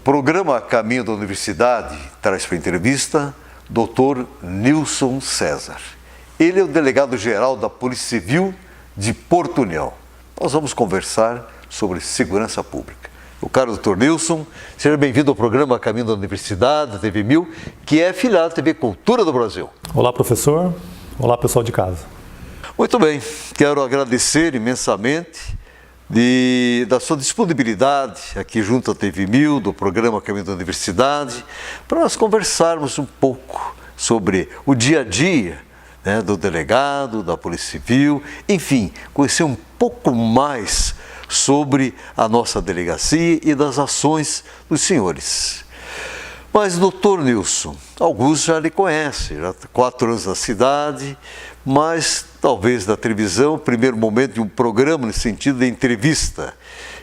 programa Caminho da Universidade traz para a entrevista Dr. Nilson César. Ele é o delegado-geral da Polícia Civil de Porto União. Nós vamos conversar sobre segurança pública. O caro Dr. Nilson, seja bem-vindo ao programa Caminho da Universidade, da TV 1000, que é afiliado à TV Cultura do Brasil. Olá, professor. Olá, pessoal de casa. Muito bem, quero agradecer imensamente da sua disponibilidade aqui junto à TV 1000, do programa Caminho da Universidade, para nós conversarmos um pouco sobre o dia a dia, né, do delegado, da Polícia Civil, enfim, conhecer um pouco mais sobre a nossa delegacia e das ações dos senhores. Mas, doutor Nilson, alguns já lhe conhecem, já há 4 anos na cidade, mas talvez da televisão, primeiro momento de um programa no sentido de entrevista.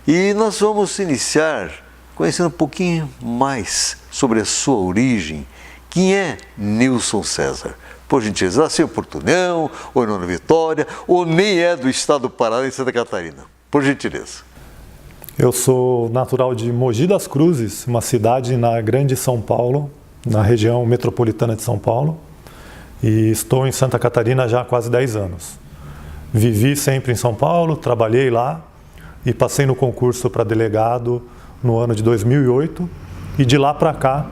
E nós vamos iniciar conhecendo um pouquinho mais sobre a sua origem. Quem é Nilson César? Por gentileza, nasceu em Porto União, ou em Nova Vitória, ou nem é do estado do Paraná, em Santa Catarina? Por gentileza. Eu sou natural de Mogi das Cruzes, uma cidade na Grande São Paulo, na região metropolitana de São Paulo, e estou em Santa Catarina já há quase 10 anos. Vivi sempre em São Paulo, trabalhei lá e passei no concurso para delegado no ano de 2008 e de lá para cá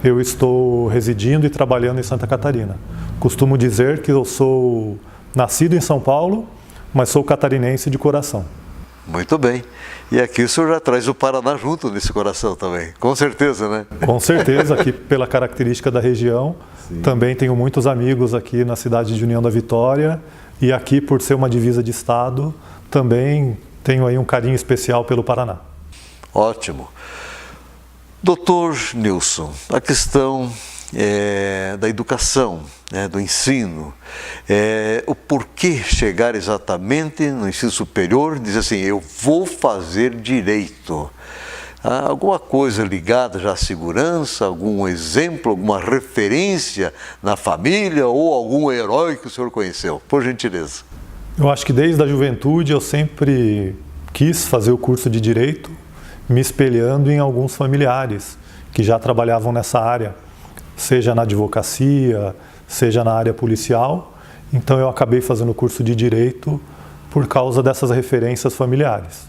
eu estou residindo e trabalhando em Santa Catarina. Costumo dizer que eu sou nascido em São Paulo, mas sou catarinense de coração. Muito bem. E aqui o senhor já traz o Paraná junto nesse coração também, com certeza, né? Com certeza, aqui pela característica da região. Sim. Também tenho muitos amigos aqui na cidade de União da Vitória e aqui, por ser uma divisa de estado, também tenho aí um carinho especial pelo Paraná. Ótimo. Doutor Nilson, a questão da educação, né, do ensino, o porquê chegar exatamente no ensino superior, dizer assim, eu vou fazer direito. Alguma coisa ligada já à segurança, algum exemplo, alguma referência na família ou algum herói que o senhor conheceu? Por gentileza. Eu acho que desde a juventude eu sempre quis fazer o curso de direito, me espelhando em alguns familiares que já trabalhavam nessa área, seja na advocacia, seja na área policial. Então eu acabei fazendo o curso de direito por causa dessas referências familiares.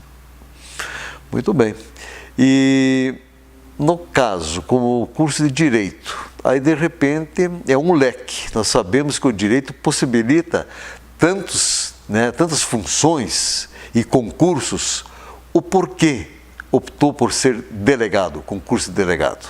Muito bem. E no caso, como curso de direito, aí de repente é um leque. Nós sabemos que o direito possibilita tantas funções e concursos. O porquê optou por ser delegado, concurso de delegado?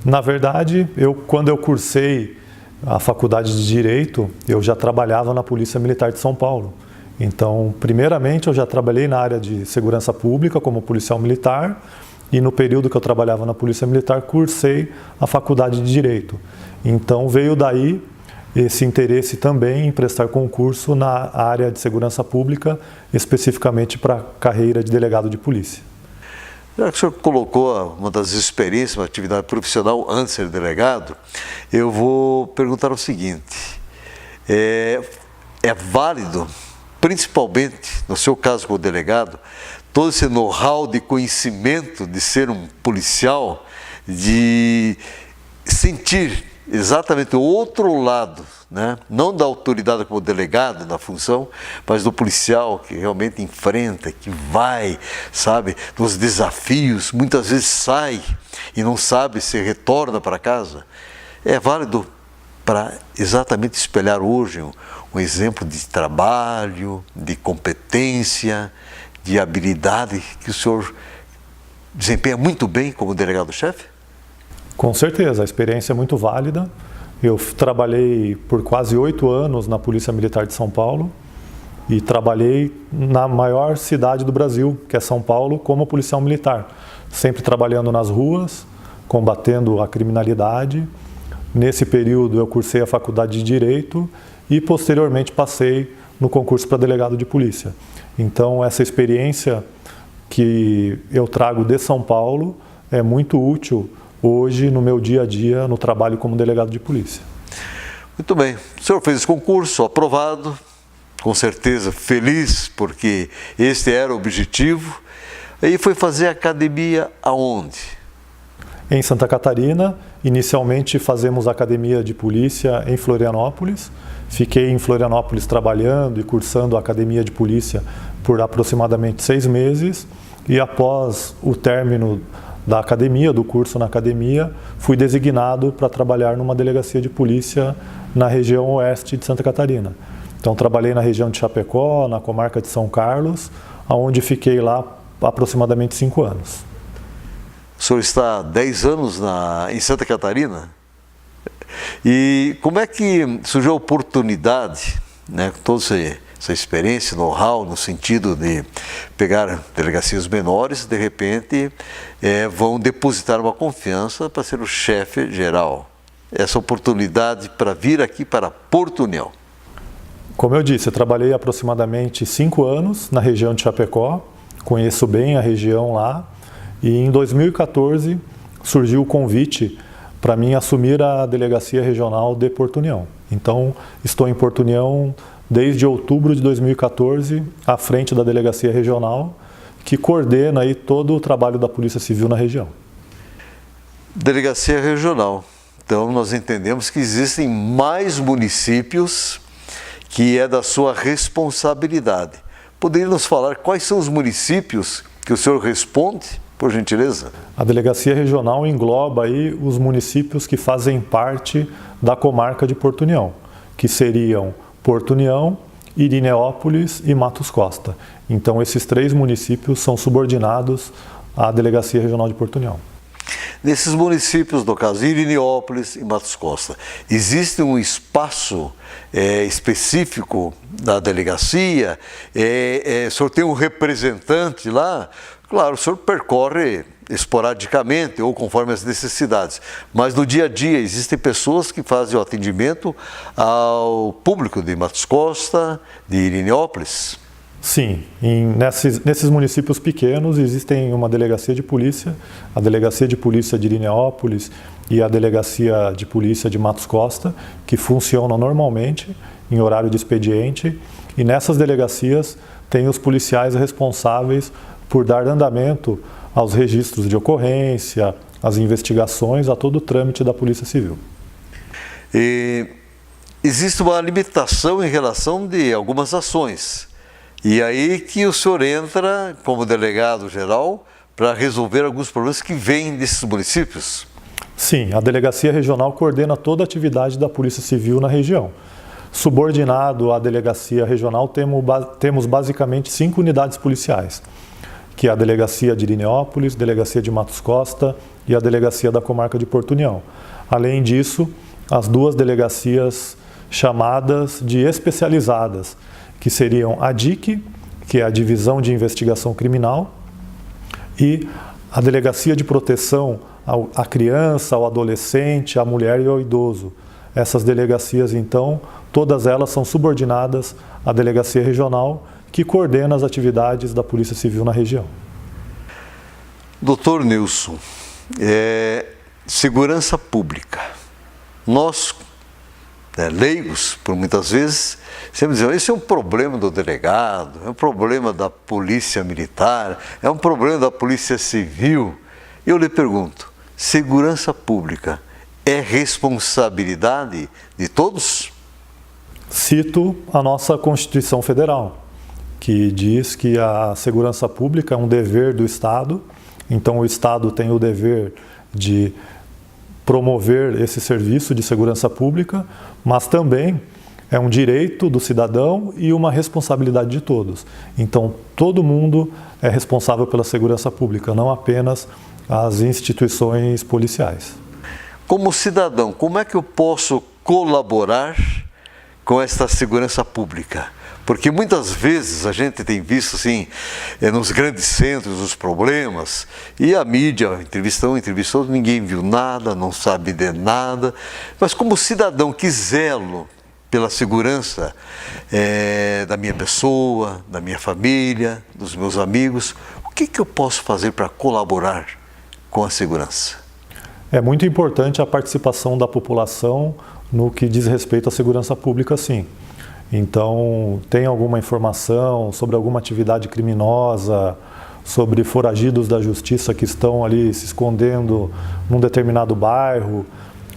Na verdade, quando eu cursei a faculdade de Direito, eu já trabalhava na Polícia Militar de São Paulo. Então, primeiramente, eu já trabalhei na área de segurança pública como policial militar e no período que eu trabalhava na Polícia Militar, cursei a faculdade de Direito. Então, veio daí esse interesse também em prestar concurso na área de segurança pública, especificamente para a carreira de delegado de polícia. Já que o senhor colocou uma das experiências, uma atividade profissional antes de ser delegado, eu vou perguntar o seguinte, é válido, principalmente no seu caso como delegado, todo esse know-how de conhecimento de ser um policial, de sentir exatamente o outro lado, né? Não da autoridade como delegado na função, mas do policial que realmente enfrenta, que vai, sabe, nos desafios, muitas vezes sai e não sabe se retorna para casa. É válido para exatamente espelhar hoje um exemplo de trabalho, de competência, de habilidade que o senhor desempenha muito bem como delegado-chefe? Com certeza, a experiência é muito válida. Eu trabalhei por quase 8 anos na Polícia Militar de São Paulo e trabalhei na maior cidade do Brasil, que é São Paulo, como policial militar. Sempre trabalhando nas ruas, combatendo a criminalidade. Nesse período eu cursei a faculdade de Direito e posteriormente passei no concurso para delegado de polícia. Então essa experiência que eu trago de São Paulo é muito útil hoje no meu dia a dia, no trabalho como delegado de polícia. Muito bem. O senhor fez esse concurso, aprovado, com certeza feliz, porque este era o objetivo. Aí foi fazer academia aonde? em Santa Catarina. Inicialmente fazemos academia de polícia em Florianópolis. Fiquei em Florianópolis trabalhando e cursando a academia de polícia por aproximadamente 6 meses. E após o término da academia, do curso na academia, fui designado para trabalhar numa delegacia de polícia na região oeste de Santa Catarina. Então trabalhei na região de Chapecó, na comarca de São Carlos, onde fiquei lá aproximadamente 5 anos. O senhor está há 10 anos em Santa Catarina? E como é que surgiu a oportunidade, né, com toda essa experiência, know-how, no sentido de pegar delegacias menores, de repente vão depositar uma confiança para ser o chefe geral? Essa oportunidade para vir aqui para Porto União. Como eu disse, eu trabalhei aproximadamente 5 anos na região de Chapecó, conheço bem a região lá, e em 2014 surgiu o convite para mim assumir a Delegacia Regional de Porto União. Então, estou em Porto União desde outubro de 2014, à frente da Delegacia Regional, que coordena aí todo o trabalho da Polícia Civil na região. Delegacia Regional. Então, nós entendemos que existem mais municípios que é da sua responsabilidade. Poderia nos falar quais são os municípios que o senhor responde, por gentileza? A Delegacia Regional engloba aí os municípios que fazem parte da comarca de Porto União, que seriam Porto União, Irineópolis e Matos Costa. Então, esses 3 municípios são subordinados à Delegacia Regional de Porto União. Nesses municípios, no caso, Irineópolis e Matos Costa, existe um espaço específico da delegacia? O senhor tem um representante lá? Claro, o senhor percorre esporadicamente ou conforme as necessidades, mas no dia a dia existem pessoas que fazem o atendimento ao público de Matos Costa, de Irineópolis? Sim, nesses municípios pequenos existem uma delegacia de polícia, a Delegacia de Polícia de Irineópolis e a Delegacia de Polícia de Matos Costa, que funcionam normalmente em horário de expediente, e nessas delegacias tem os policiais responsáveis por dar andamento aos registros de ocorrência, às investigações, a todo o trâmite da Polícia Civil. E existe uma limitação em relação de algumas ações. E aí que o senhor entra como delegado geral para resolver alguns problemas que vêm desses municípios? Sim, a Delegacia Regional coordena toda a atividade da Polícia Civil na região. Subordinado à Delegacia Regional, temos basicamente 5 unidades policiais, que é a Delegacia de Irineópolis, Delegacia de Matos Costa e a Delegacia da Comarca de Porto União. Além disso, as 2 delegacias chamadas de especializadas, que seriam a DIC, que é a Divisão de Investigação Criminal, e a Delegacia de Proteção à Criança, ao Adolescente, à Mulher e ao Idoso. Essas delegacias, então, todas elas são subordinadas à Delegacia Regional, que coordena as atividades da Polícia Civil na região. Doutor Nilson, segurança pública. Nós, leigos, por muitas vezes, sempre dizemos, esse é um problema do delegado, é um problema da polícia militar, é um problema da polícia civil. Eu lhe pergunto, segurança pública é responsabilidade de todos? Cito a nossa Constituição Federal, que diz que a segurança pública é um dever do Estado, então o Estado tem o dever de promover esse serviço de segurança pública, mas também é um direito do cidadão e uma responsabilidade de todos. Então, todo mundo é responsável pela segurança pública, não apenas as instituições policiais. Como cidadão, como é que eu posso colaborar com esta segurança pública? Porque muitas vezes a gente tem visto assim, nos grandes centros os problemas, e a mídia entrevistou, ninguém viu nada, não sabe de nada. Mas como cidadão que zelo pela segurança da minha pessoa, da minha família, dos meus amigos, o que eu posso fazer para colaborar com a segurança? É muito importante a participação da população no que diz respeito à segurança pública, sim. Então, tem alguma informação sobre alguma atividade criminosa, sobre foragidos da justiça que estão ali se escondendo num determinado bairro,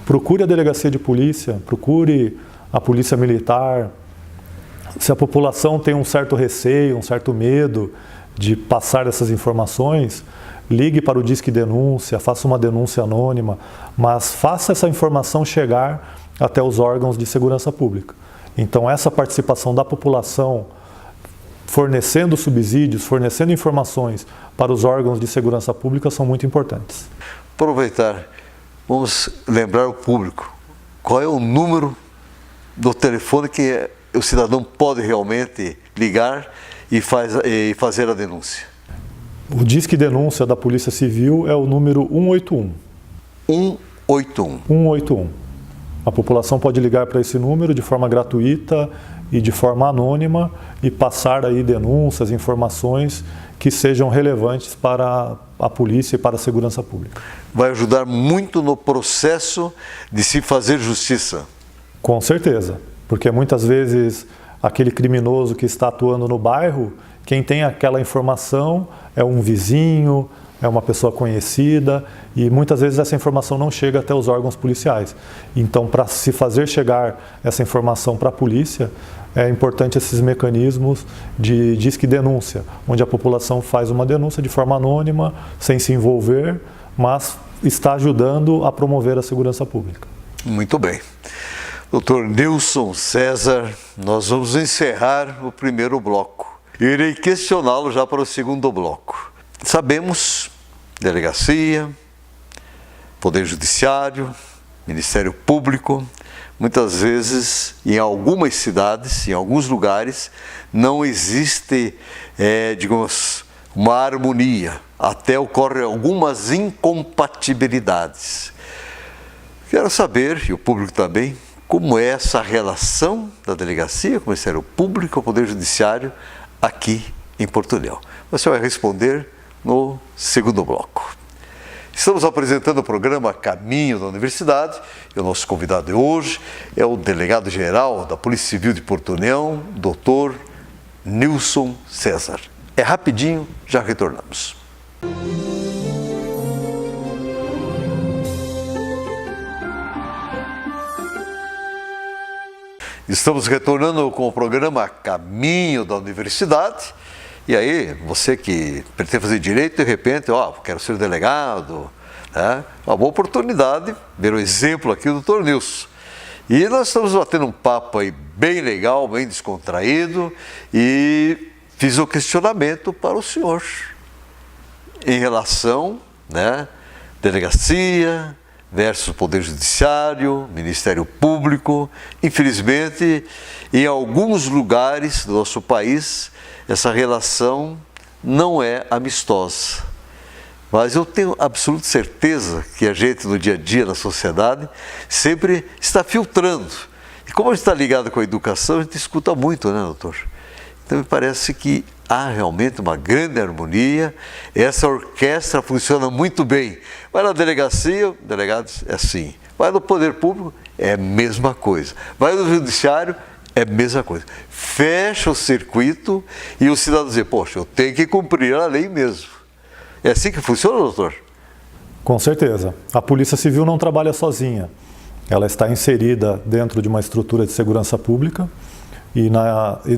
procure a delegacia de polícia, procure a polícia militar. Se a população tem um certo receio, um certo medo de passar essas informações, ligue para o Disque Denúncia, faça uma denúncia anônima, mas faça essa informação chegar até os órgãos de segurança pública. Então, essa participação da população, fornecendo subsídios, fornecendo informações para os órgãos de segurança pública são muito importantes. Aproveitar, vamos lembrar o público, qual é o número do telefone que o cidadão pode realmente ligar e fazer a denúncia? O Disque Denúncia da Polícia Civil é o número 181. 181. 181. A população pode ligar para esse número de forma gratuita e de forma anônima e passar aí denúncias, informações que sejam relevantes para a polícia e para a segurança pública. Vai ajudar muito no processo de se fazer justiça. Com certeza, porque muitas vezes aquele criminoso que está atuando no bairro, quem tem aquela informação é um vizinho, é uma pessoa conhecida e muitas vezes essa informação não chega até os órgãos policiais. Então, para se fazer chegar essa informação para a polícia, é importante esses mecanismos de disque denúncia, onde a população faz uma denúncia de forma anônima, sem se envolver, mas está ajudando a promover a segurança pública. Muito bem. Dr. Nilson César, nós vamos encerrar o primeiro bloco. Irei questioná-lo já para o segundo bloco. Sabemos, delegacia, Poder Judiciário, Ministério Público, muitas vezes, em algumas cidades, em alguns lugares, não existe, digamos, uma harmonia. Até ocorrem algumas incompatibilidades. Quero saber, e o público também, como é essa relação da delegacia com o Ministério Público e o Poder Judiciário aqui em Porto União. Você vai responder no segundo bloco. Estamos apresentando o programa Caminho da Universidade e o nosso convidado de hoje é o delegado-geral da Polícia Civil de Porto União, Dr. Nilson César. É rapidinho, já retornamos. Estamos retornando com o programa Caminho da Universidade. E aí, você que pretende fazer direito, de repente, quero ser delegado, né? Uma boa oportunidade, ver o exemplo aqui do Dr. Nilson. E nós estamos batendo um papo aí bem legal, bem descontraído, e fiz um questionamento para o senhor em relação, né, delegacia versus Poder Judiciário, Ministério Público. Infelizmente, em alguns lugares do nosso país, essa relação não é amistosa. Mas eu tenho absoluta certeza que a gente, no dia a dia, na sociedade, sempre está filtrando. E como a gente está ligado com a educação, a gente escuta muito, né, doutor? Então, me parece que há realmente uma grande harmonia, essa orquestra funciona muito bem. Vai na delegacia, delegados, é assim. Vai no Poder Público, é a mesma coisa. Vai no Judiciário, é a mesma coisa. Fecha o circuito e o cidadão diz, poxa, eu tenho que cumprir a lei mesmo. É assim que funciona, doutor? Com certeza. A Polícia Civil não trabalha sozinha. Ela está inserida dentro de uma estrutura de segurança pública e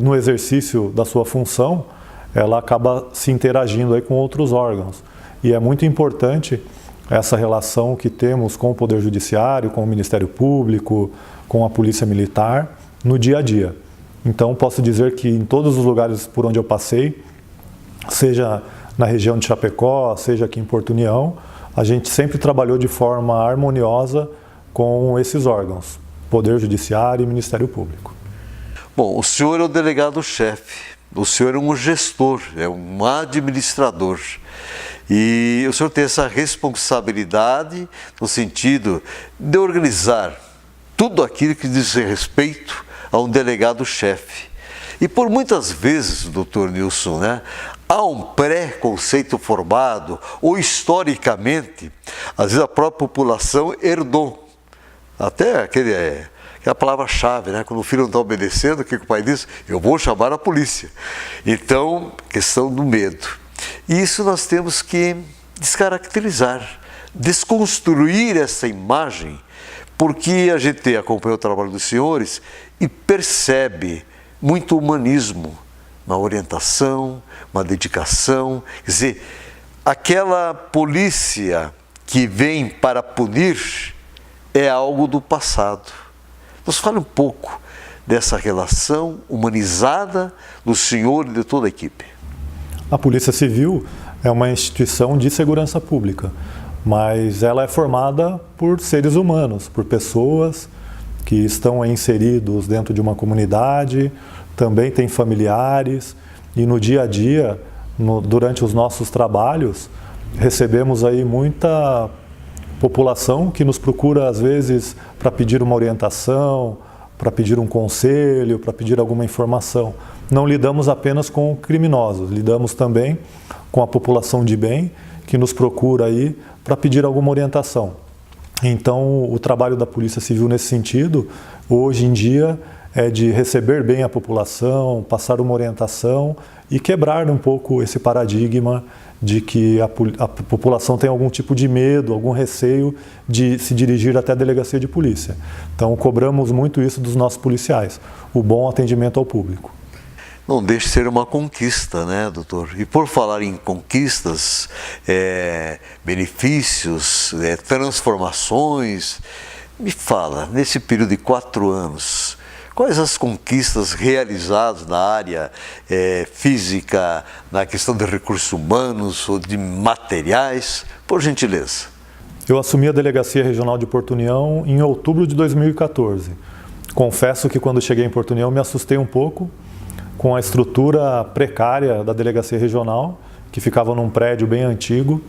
no exercício da sua função, ela acaba se interagindo aí com outros órgãos. E é muito importante essa relação que temos com o Poder Judiciário, com o Ministério Público, com a Polícia Militar, no dia a dia. Então, posso dizer que em todos os lugares por onde eu passei, seja na região de Chapecó, seja aqui em Porto União, a gente sempre trabalhou de forma harmoniosa com esses órgãos, Poder Judiciário e Ministério Público. Bom, o senhor é o delegado-chefe, o senhor é um gestor, é um administrador. E o senhor tem essa responsabilidade no sentido de organizar tudo aquilo que diz respeito a um delegado-chefe. E por muitas vezes, doutor Nilson, né, há um pré-conceito formado, ou historicamente, às vezes a própria população herdou. Até aquela palavra-chave, né? Quando o filho não está obedecendo, o que o pai diz? Eu vou chamar a polícia. Então, questão do medo. E isso nós temos que descaracterizar, desconstruir essa imagem, porque a gente acompanha o trabalho dos senhores e percebe muito humanismo, uma orientação, uma dedicação. Quer dizer, aquela polícia que vem para punir é algo do passado. Nos fale um pouco dessa relação humanizada do senhor e de toda a equipe. A Polícia Civil é uma instituição de segurança pública, mas ela é formada por seres humanos, por pessoas que estão inseridos dentro de uma comunidade, também tem familiares, e no dia a dia, durante os nossos trabalhos, recebemos aí muita população que nos procura às vezes para pedir uma orientação, para pedir um conselho, para pedir alguma informação. Não lidamos apenas com criminosos, lidamos também com a população de bem que nos procura aí para pedir alguma orientação. Então, o trabalho da Polícia Civil nesse sentido, hoje em dia, é de receber bem a população, passar uma orientação e quebrar um pouco esse paradigma de que a população tem algum tipo de medo, algum receio de se dirigir até a delegacia de polícia. Então, cobramos muito isso dos nossos policiais, o bom atendimento ao público. Não deixe de ser uma conquista, né, doutor? E por falar em conquistas, benefícios, transformações, me fala, nesse período de 4 anos, quais as conquistas realizadas na área física, na questão de recursos humanos ou de materiais, por gentileza? Eu assumi a Delegacia Regional de Porto União em outubro de 2014. Confesso que quando cheguei em Porto União me assustei um pouco com a estrutura precária da Delegacia Regional, que ficava num prédio bem antigo,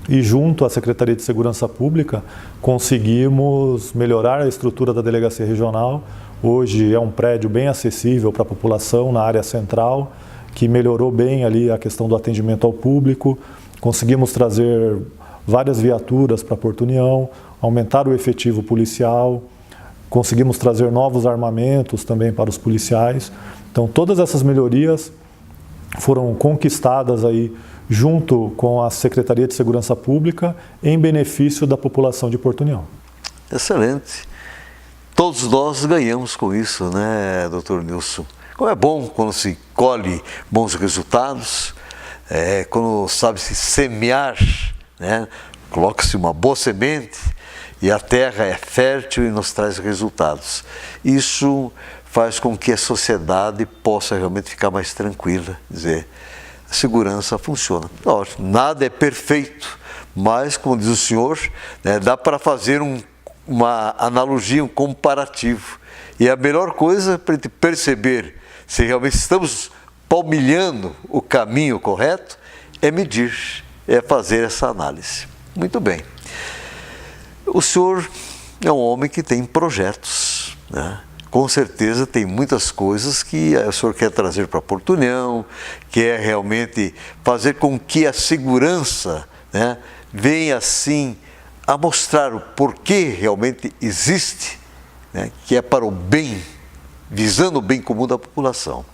e junto à Secretaria de Segurança Pública conseguimos melhorar a estrutura da Delegacia Regional. Hoje é um prédio bem acessível para a população na área central, que melhorou bem ali a questão do atendimento ao público. Conseguimos trazer várias viaturas para Porto União, aumentar o efetivo policial, conseguimos trazer novos armamentos também para os policiais. Então, todas essas melhorias foram conquistadas aí junto com a Secretaria de Segurança Pública em benefício da população de Porto União. Excelente. Todos nós ganhamos com isso, né, doutor Nilson? Como é bom quando se colhe bons resultados, quando sabe-se semear, né? Coloca-se uma boa semente e a terra é fértil e nos traz resultados. Isso faz com que a sociedade possa realmente ficar mais tranquila, dizer, a segurança funciona. Lógico, nada é perfeito, mas, como diz o senhor, né, dá para fazer uma analogia, um comparativo. E a melhor coisa para a gente perceber se realmente estamos palmilhando o caminho correto é medir, é fazer essa análise. Muito bem. O senhor é um homem que tem projetos, né? Com certeza tem muitas coisas que o senhor quer trazer para Porto União, quer realmente fazer com que a segurança, né, venha assim a mostrar o porquê realmente existe, né, que é para o bem, visando o bem comum da população.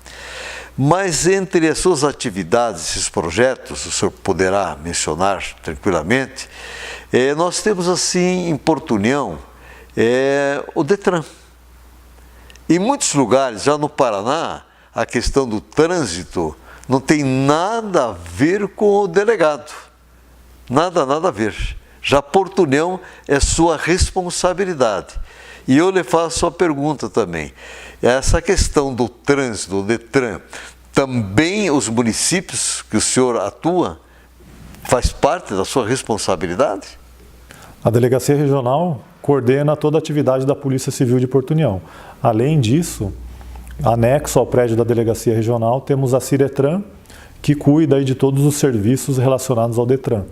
Mas entre as suas atividades, esses projetos, o senhor poderá mencionar tranquilamente, nós temos assim em Porto União o Detran. Em muitos lugares, já no Paraná, a questão do trânsito não tem nada a ver com o delegado. Nada a ver. Já Porto União é sua responsabilidade. E eu lhe faço a pergunta também. Essa questão do trânsito, do Detran, também os municípios que o senhor atua, faz parte da sua responsabilidade? A Delegacia Regional coordena toda a atividade da Polícia Civil de Porto União. Além disso, anexo ao prédio da Delegacia Regional, temos a Ciretran, que cuida aí de todos os serviços relacionados ao Detran.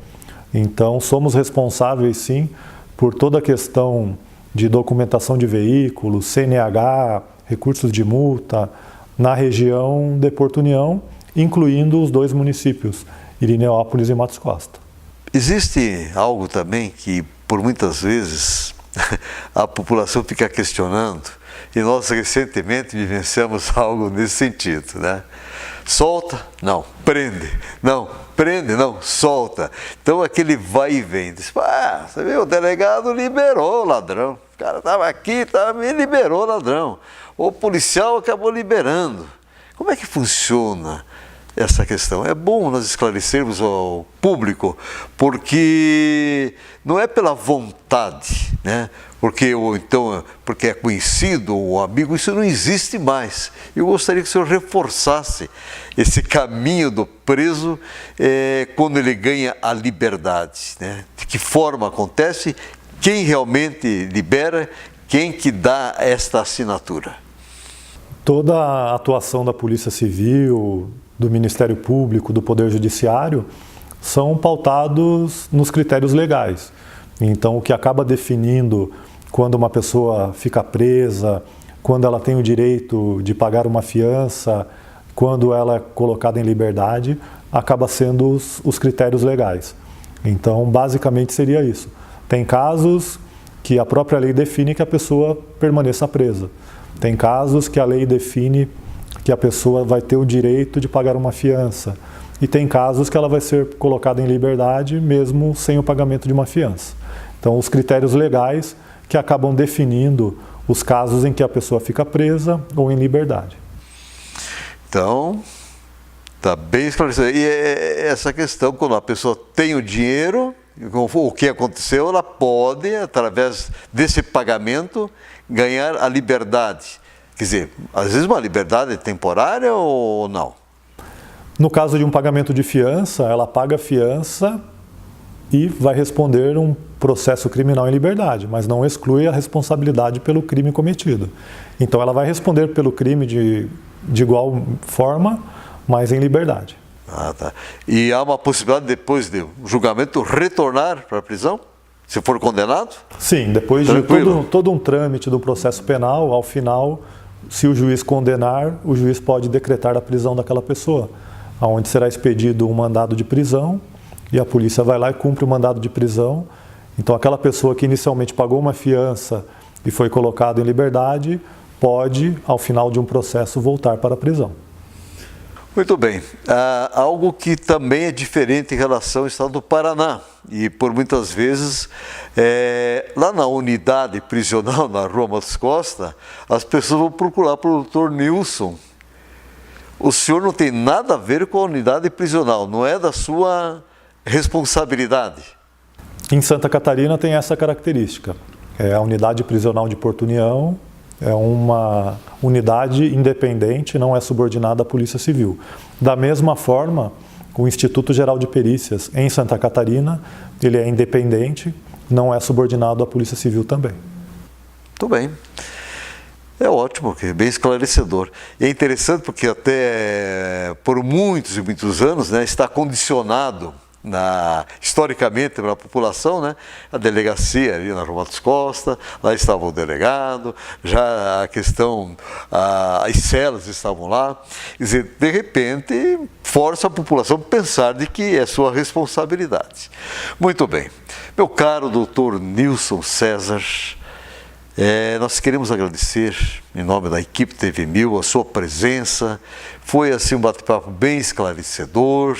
Então, somos responsáveis, sim, por toda a questão de documentação de veículos, CNH, recursos de multa, na região de Porto União, incluindo os 2 municípios, Irineópolis e Matos Costa. Existe algo também que, por muitas vezes, a população fica questionando, E nós recentemente vivenciamos algo nesse sentido, né? Solta, não, prende, não, solta. Então aquele vai e vem. Diz, você viu, o delegado liberou o ladrão. O cara estava aqui, me liberou o ladrão. O policial acabou liberando. Como é que funciona essa questão? É bom nós esclarecermos ao público, porque não é pela vontade, né? Porque é conhecido ou amigo, isso não existe mais. Eu gostaria que o senhor reforçasse esse caminho do preso quando ele ganha a liberdade, né? De que forma acontece, quem realmente libera, quem que dá esta assinatura? Toda a atuação da Polícia Civil, do Ministério Público, do Poder Judiciário, são pautados nos critérios legais. Então, o que acaba definindo quando uma pessoa fica presa, quando ela tem o direito de pagar uma fiança, quando ela é colocada em liberdade, acaba sendo os critérios legais. Então, basicamente seria isso. Tem casos que a própria lei define que a pessoa permaneça presa. Tem casos que a lei define que a pessoa vai ter o direito de pagar uma fiança. E tem casos que ela vai ser colocada em liberdade mesmo sem o pagamento de uma fiança. Então, os critérios legais que acabam definindo os casos em que a pessoa fica presa ou em liberdade. Então, está bem esclarecido. E essa questão, quando a pessoa tem o dinheiro, o que aconteceu, ela pode, através desse pagamento, ganhar a liberdade. Quer dizer, às vezes uma liberdade temporária ou não? No caso de um pagamento de fiança, ela paga a fiança e vai responder um processo criminal em liberdade, mas não exclui a responsabilidade pelo crime cometido. Então ela vai responder pelo crime de igual forma, mas em liberdade. Ah, tá. E há uma possibilidade, depois do julgamento, retornar para a prisão? Se for condenado? Sim, depois de todo um trâmite do processo penal, ao final, se o juiz condenar, o juiz pode decretar a prisão daquela pessoa, onde será expedido um mandado de prisão e a polícia vai lá e cumpre o mandado de prisão. Então aquela pessoa que inicialmente pagou uma fiança e foi colocada em liberdade, pode, ao final de um processo, voltar para a prisão. Muito bem. Algo que também é diferente em relação ao estado do Paraná. E por muitas vezes, lá na unidade prisional, na Rua Matos Costa, as pessoas vão procurar pelo Dr. Nilson. O senhor não tem nada a ver com a unidade prisional, não é da sua responsabilidade. Em Santa Catarina tem essa característica. A unidade prisional de Porto União é uma unidade independente, não é subordinada à Polícia Civil. Da mesma forma, o Instituto Geral de Perícias em Santa Catarina, ele é independente, não é subordinado à Polícia Civil também. Muito bem. É ótimo, é bem esclarecedor. E é interessante porque até por muitos e muitos anos, né, está condicionado historicamente pela população, né, a delegacia ali na Rua Matos Costa, lá estava o delegado, já a questão, as celas estavam lá. Quer dizer, de repente, força a população a pensar de que é sua responsabilidade. Muito bem. Meu caro doutor Nilson César, nós queremos agradecer, em nome da equipe TV1000, a sua presença. Foi assim um bate-papo bem esclarecedor,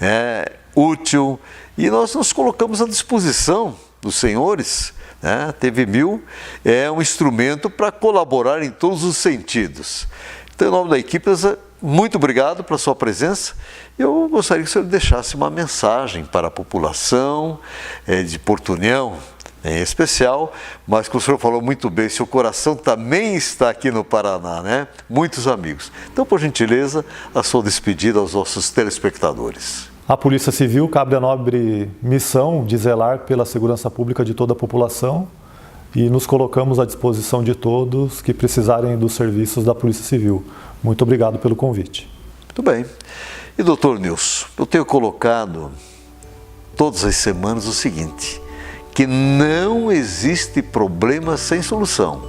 né, útil, e nós nos colocamos à disposição dos senhores, né? A TV1000 é um instrumento para colaborar em todos os sentidos. Então, em nome da equipe, muito obrigado pela sua presença. Eu gostaria que o senhor deixasse uma mensagem para a população de Porto União, em especial, mas como o senhor falou muito bem, seu coração também está aqui no Paraná, né? Muitos amigos. Então, por gentileza, a sua despedida aos nossos telespectadores. A Polícia Civil cabe a nobre missão de zelar pela segurança pública de toda a população e nos colocamos à disposição de todos que precisarem dos serviços da Polícia Civil. Muito obrigado pelo convite. Muito bem. E doutor Nilson, eu tenho colocado todas as semanas o seguinte, que não existe problema sem solução.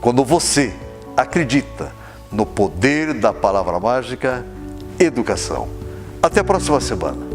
Quando você acredita no poder da palavra mágica, educação. Até a próxima semana.